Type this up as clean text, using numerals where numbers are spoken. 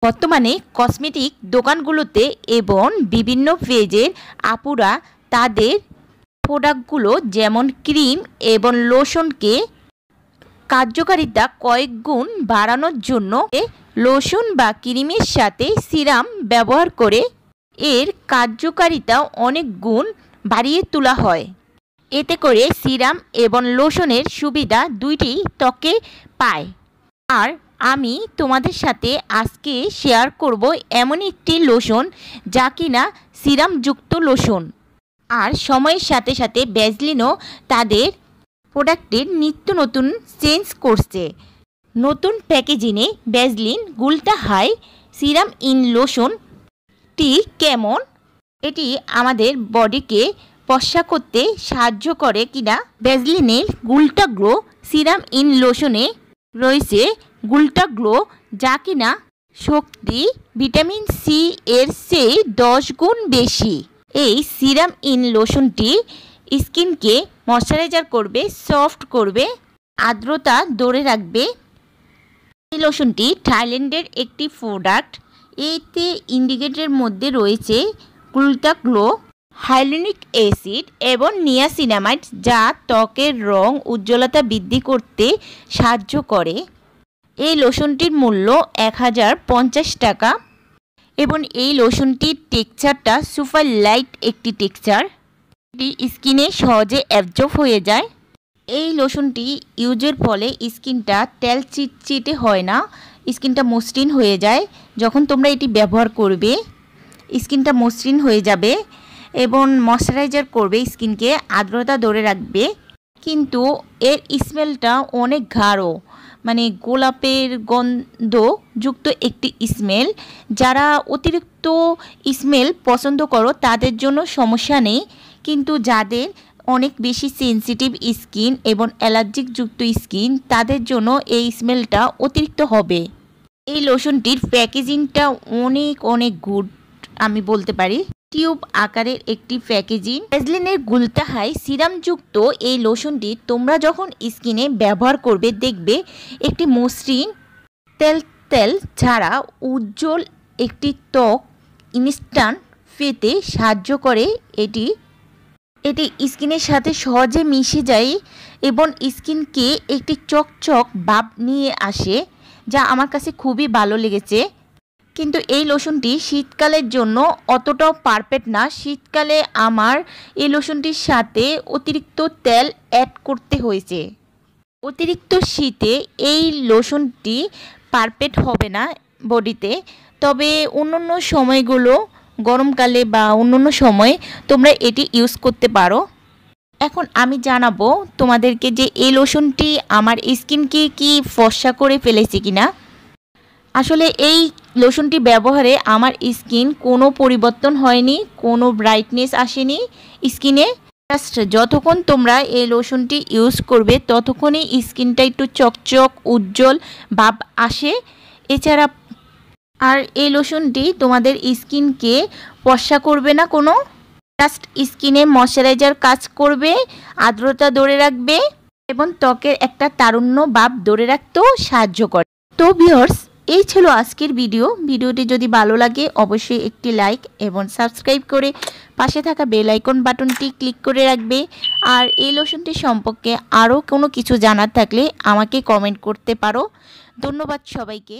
বর্তমানে কসমেটিক দোকানগুলোতে এবং বিভিন্ন পেজের আপুরা তাদের প্রোডাক্টগুলো যেমন ক্রিম এবং লোশনকে কার্যকারিতা কয়েক গুণ বাড়ানোর জন্য লোশন বা ক্রিমের সাথে সিরাম ব্যবহার করে এর কার্যকারিতা অনেক গুণ বাড়িয়ে তোলা হয়। এতে করে সিরাম এবং লোশনের সুবিধা দুইটি ত্বকে পায়। আর আমি তোমাদের সাথে আজকে শেয়ার করব এমন একটি লোশন যা কিনা সিরামযুক্ত লোশন। আর সময়ের সাথে সাথে ভ্যাসলিনও তাদের প্রোডাক্টের নিত্য নতুন চেঞ্জ করছে। নতুন প্যাকেজিংয়ে ভ্যাসলিন গুলটা হাই সিরাম ইন লোশনটি কেমন, এটি আমাদের বডিকে ফর্সা করতে সাহায্য করে কিনা। ভ্যাসলিনের গুলটা গ্লো সিরাম ইন লোশনে রয়েছে গুলটা গ্লো, যা কিনা শক্তি ভিটামিন সি এর চেয়ে 10 গুণ বেশি। এই সিরাম ইন লোশনটি স্কিনকে ময়শ্চারাইজার করবে, সফট করবে, আর্দ্রতা ধরে রাখবে। এই লোশনটি থাইল্যান্ডের একটি প্রোডাক্ট। এতে ইন্ডিকেটের মধ্যে রয়েছে গুলটা গ্লো, হাইলুরোনিক অ্যাসিড এবং নিয়াসিনামাইড, যা ত্বকের রং উজ্জ্বলতা বৃদ্ধি করতে সাহায্য করে। এই লোশনটির মূল্য 1050 টাকা এবং এই লোশনটির টেক্সচারটা সুপার লাইট একটি টেক্সচার। এটি স্কিনে সহজে অ্যাবজর্ব হয়ে যায়। এই লোশনটি ইউজের ফলে স্কিনটা তেল চিটচিটে হয় না, স্কিনটা মসৃণ হয়ে যায়। যখন তোমরা এটি ব্যবহার করবে স্কিনটা মসৃণ হয়ে যাবে এবং ময়শ্চারাইজার করবে, স্কিনকে আর্দ্রতা ধরে রাখবে। কিন্তু এর স্মেলটা অনেক গাঢ়, মানে গোলাপের গন্ধযুক্ত একটি স্মেল। যারা অতিরিক্ত স্মেল পছন্দ করো তাদের জন্য সমস্যা নেই, কিন্তু যাদের অনেক বেশি সেনসিটিভ স্কিন এবং অ্যালার্জিকযুক্ত স্কিন তাদের জন্য এই স্মেলটা অতিরিক্ত হবে। এই লোশনটির প্যাকেজিংটা অনেক অনেক গুড আমি বলতে পারি। টিউব আকারের একটি প্যাকেজিং। ভ্যাসলিনের গুলটা হাই সিরামযুক্ত এই লোশনটি তোমরা যখন স্কিনে ব্যবহার করবে দেখবে একটি মসৃণ তেল তেল ছাড়া উজ্জ্বল একটি ত্বক ইনস্ট্যান্ট পেতে সাহায্য করে। এটি স্কিনের সাথে সহজে মিশে যায় এবং স্কিনকে একটি চকচক ভাব নিয়ে আসে, যা আমার কাছে খুবই ভালো লেগেছে। কিন্তু এই লোশনটি শীতকালের জন্য অতটাও পারফেক্ট না। শীতকালে আমার এই লোশনটির সাথে অতিরিক্ত তেল অ্যাড করতে হয়েছে। অতিরিক্ত শীতে এই লোশনটি পারফেক্ট হবে না বডিতে, তবে অন্যান্য সময়গুলো গরমকালে বা অন্যান্য সময়ে তোমরা এটি ইউজ করতে পারো। এখন আমি জানাবো তোমাদেরকে যে এই লোশনটি আমার স্কিনকে কি ফর্সা করে ফেলেছে কিনা। আসলে এই লোশনটি ব্যবহারে আমার স্কিন কোনো পরিবর্তন হয়নি, কোনো ব্রাইটনেস আসেনি স্কিনে। জাস্ট যতক্ষণ তোমরা এই লোশনটি ইউজ করবে ততক্ষণই স্কিনটা একটু চকচক উজ্জ্বল ভাব আসে। এছাড়া আর এই লোশনটি তোমাদের স্কিনকে ফর্সা করবে না কোনো, জাস্ট স্কিনে ময়শ্চারাইজার কাজ করবে, আর্দ্রতা ধরে রাখবে এবং ত্বকের একটা তারুণ্য ভাব ধরে রাখতেও সাহায্য করে। তো ভিউয়ার্স, এই ছিল আজকের ভিডিওটি যদি ভালো লাগে অবশ্যই একটি লাইক এবং সাবস্ক্রাইব করে পাশে থাকা বেল আইকন বাটনটি ক্লিক করে রাখবে। আর এই লোশনটি সম্পর্কে আরও কোনো কিছু জানার থাকলে আমাকে কমেন্ট করতে পারো। ধন্যবাদ সবাইকে।